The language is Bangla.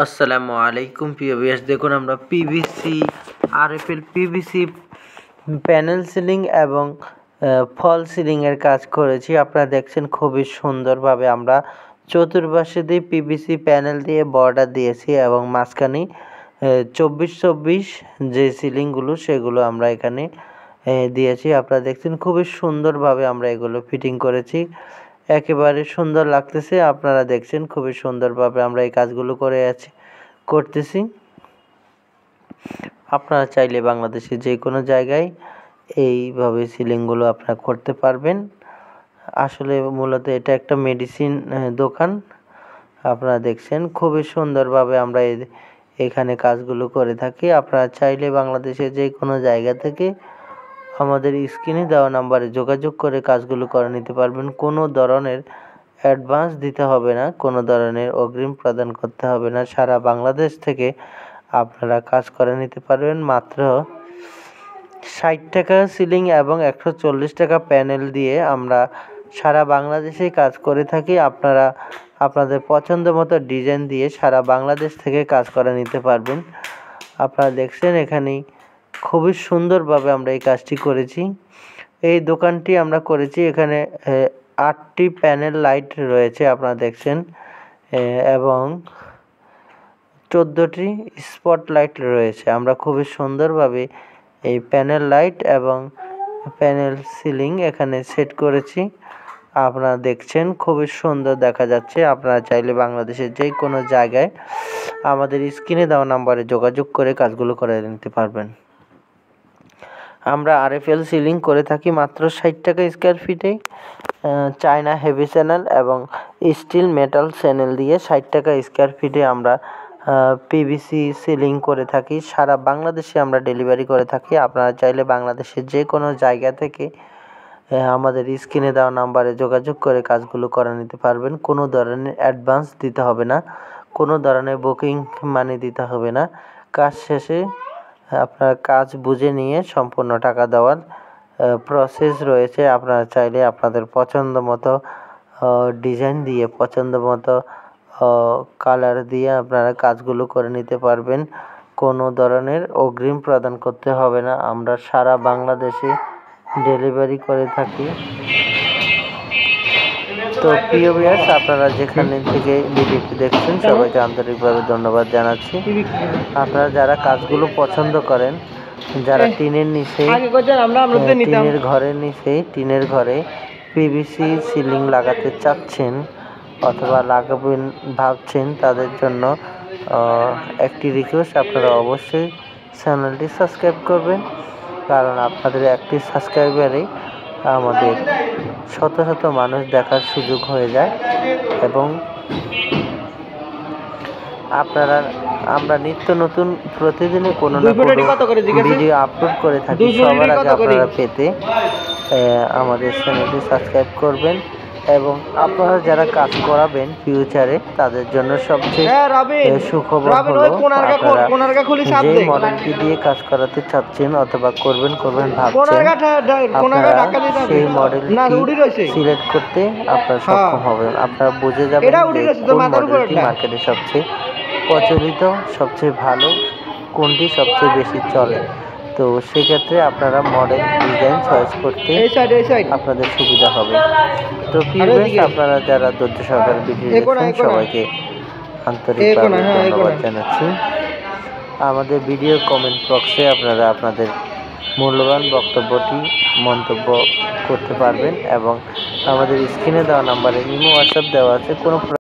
আসসালামু আলাইকুম প্রিয় ভিউয়ার্স, দেখুন আমরা PVC RFL PVC panel ceiling এবং ফল সিলিং এর কাজ করেছি। আপনারা দেখছেন খুবই সুন্দরভাবে আমরা চতুর্পাশে দিয়ে পিভিসি প্যানেল দিয়ে বর্ডার দিয়েছি এবং মাঝখানে 24-24 যে সিলিংগুলো সেগুলো আমরা এখানে দিয়েছি। আপনারা দেখছেন খুবই সুন্দরভাবে আমরা এগুলো ফিটিং করেছি, একেবারে সুন্দর লাগতেছে। আপনারা দেখছেন খুবই সুন্দরভাবে আমরা এই কাজগুলো করতেছি। আপনারা চাইলে বাংলাদেশের যে কোনো জায়গায় এইভাবে সিলিংগুলো আপনারা করতে পারবেন। আসলে মূলত এটা একটা মেডিসিন দোকান। আপনারা দেখছেন খুবই সুন্দরভাবে আমরা এখানে কাজগুলো করে থাকি। আপনারা চাইলে বাংলাদেশের যে কোনো জায়গা থেকে আমাদের স্ক্রিনে দেওয়া নাম্বারে যোগাযোগ করে কাজগুলো করে নিতে পারবেন। কোনো ধরনের অ্যাডভান্স দিতে হবে না, কোনো ধরনের অগ্রিম প্রদান করতে হবে না। সারা বাংলাদেশ থেকে আপনারা কাজ করে নিতে পারবেন মাত্র 60 টাকা সিলিং এবং 140 টাকা প্যানেল দিয়ে আমরা সারা বাংলাদেশেই কাজ করে থাকি। আপনারা আপনাদের পছন্দ মতো ডিজাইন দিয়ে সারা বাংলাদেশ থেকে কাজ করে নিতে পারবেন। আপনারা দেখছেন এখানে খুবই সুন্দরভাবে আমরা এই কাজটি করেছি। এই দোকানটি আমরা করেছি, এখানে 8টি প্যানেল লাইট রয়েছে আপনারা দেখছেন, এবং 14টি স্পট লাইট রয়েছে। আমরা খুবই সুন্দরভাবে এই প্যানেল লাইট এবং প্যানেল সিলিং এখানে সেট করেছি। আপনারা দেখছেন খুবই সুন্দর দেখা যাচ্ছে। আপনারা চাইলে বাংলাদেশের যে কোনো জায়গায় আমাদের স্ক্রিনে দেওয়া নাম্বারে যোগাযোগ করে কাজগুলো করে নিতে পারবেন। আমরা আরএফএল সিলিং করে থাকি মাত্র 60 টাকা স্কোয়ার ফিটে। চায়না হেভি চ্যানেল এবং স্টিল মেটাল চ্যানেল দিয়ে 60 টাকা স্কোয়ার ফিটে আমরা পিভিসি সিলিং করে থাকি। সারা বাংলাদেশে আমরা ডেলিভারি করে থাকি। আপনারা চাইলে বাংলাদেশের যে কোনো জায়গা থেকে আমাদের স্ক্রিনে দেওয়া নাম্বারে যোগাযোগ করে কাজগুলো করে নিতে পারবেন। কোনো ধরনের অ্যাডভান্স দিতে হবে না, কোনো ধরনের বুকিং মানি দিতে হবে না। কাজ শেষে আপনার কাজ বুঝে নিয়ে সম্পূর্ণ টাকা দেওয়ার প্রসেস রয়েছে। আপনারা চাইলে আপনাদের পছন্দ মতো ডিজাইন দিয়ে, পছন্দ মতো কালার দিয়ে আপনারা কাজগুলো করে নিতে পারবেন। কোনো ধরনের অগ্রিম প্রদান করতে হবে না। আমরা সারা বাংলাদেশে ডেলিভারি করে থাকি। তো প্রিয় ভিউয়ার্স, আপনারা যেখানে থেকে ভিডিওটি দেখছেন সবাইকে আন্তরিকভাবে ধন্যবাদ জানাচ্ছি। আপনারা যারা কাজগুলো পছন্দ করেন, যারা টিনের টিনের ঘরে পিভিসি সিলিং লাগাতে চাচ্ছেন অথবা লাগাবেন ভাবছেন, তাদের জন্য একটি রিকোয়েস্ট, আপনারা অবশ্যই চ্যানেলটি সাবস্ক্রাইব করবেন, কারণ আপনাদের একটি সাবস্ক্রাইবারেই আমাদের শত শত মানুষ দেখার সুযোগ হয়ে যায়। এবং আমরা নিত্য নতুন প্রতিদিনই কোনো না কোনো ভিডিও আপলোড করে থাকি। সবার আগে আপনারা পেতে আমাদের চ্যানেলটি সাবস্ক্রাইব করবেন। এবং আপনারা যারা কাজ করাবেন ফিউচারে, তাদের জন্য সবচেয়ে সুখবর হলো আপনারা যে মডেলটি দিয়ে কাজ করাতে চাচ্ছেন অথবা করবেন ভাবছেন, আপনারা সেই মডেলটি সিলেক্ট করতে আপনারা সক্ষম হবেন। আপনারা বুঝে যাবেন যে কোন মডেলটি মার্কেটে সবচেয়ে প্রচলিত, সবচেয়ে ভালো, কোনটি সবচেয়ে বেশি চলে। তো সেক্ষেত্রে আপনারা মডেল ডিজাইন চয়েস করতে আপনাদের সুবিধা হবে। তো প্রিভিয়াস আপনারা যারা ধৈর্য সহকারে ভিডিও দেখছেন সবাইকে আন্তরিকভাবে ধন্যবাদ জানাচ্ছি। আমাদের ভিডিও কমেন্ট বক্সে আপনারা আপনাদের মূল্যবান মন্তব্য করতে পারবেন এবং আমাদের স্ক্রিনে দেওয়া নাম্বারে ইমো হোয়াটসঅ্যাপ দেওয়া আছে। কোনো